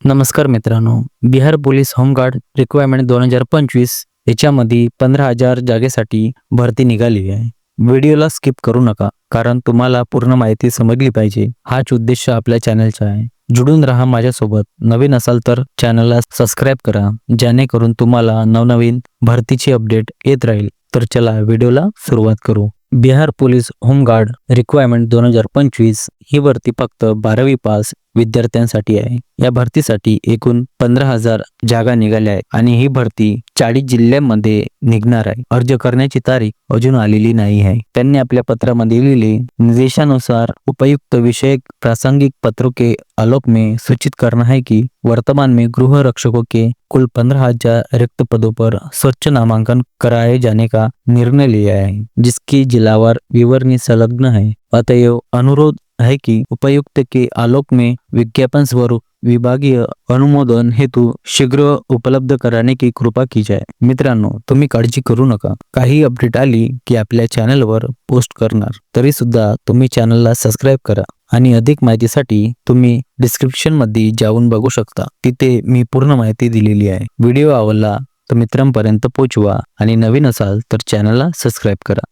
नमस्कार मित्रांनो. Bihar police home guard requirement 2025 याच्यामध्ये 15,000 जागेसाठी भरती निघाली आहे. व्हिडिओला स्किप करू नका, कारण तुम्हाला पूर्ण माहिती समजली पाहिजे. हाच उद्देश आपल्या चॅनलचा आहे. जुडून राहा माझ्यासोबत. नवीन असाल तर चॅनलला सबस्क्राईब करा, जेणेकरून तुम्हाला नवनवीन भरतीची अपडेट येत राहील. तर चला व्हिडिओला सुरुवात करू. बिहार पोलीस होमगार्ड रिक्वायरमेंट 2025 ही भरती फक्त 12वी पास विद्यार्थ्यांसाठी आहे. या भरतीसाठी एकूण 15,000 जागा निघाल्या आहेत आणि ही भरती 40 जिल्ह्यांमध्ये निघणार आहे. अर्ज करण्याची तारीख अजून आलेली नाही आहे. त्यांनी आपल्या पत्रामध्ये लिहिले, निर्देशानुसार उपयुक्त विषयक प्रासंगिक पत्रों के आलोक में सूचित करना है कि वर्तमान में गृह रक्षकों के कुल 15,000 रिक्त पदों पर स्वच्छ नामांकन कराए जाने का निर्णय लिया है, जिसकी जिलावार विवरणी संलग्न है। अतएव अनुरोध है कि उपायुक्त के आलोक में विज्ञापन स्वरूप विभागीय अनुमोदन हेतु शीघ्र उपलब्ध कराने की कृपा की जाए। मित्रांनो, तुम्ही काळजी करू नका. काही अपडेट आली की आपल्या चॅनलवर पोस्ट करणार. तरी सुद्धा तुम्ही चॅनलला सबस्क्राईब करा आणि अधिक माहितीसाठी तुम्ही डिस्क्रिप्शन मध्ये जाऊन बघू शकता. तिथे मी पूर्ण माहिती दिलेली आहे. व्हिडिओ आवडला तर मित्रांपर्यंत पोहोचवा आणि नवीन असाल तर चॅनलला सबस्क्राईब करा.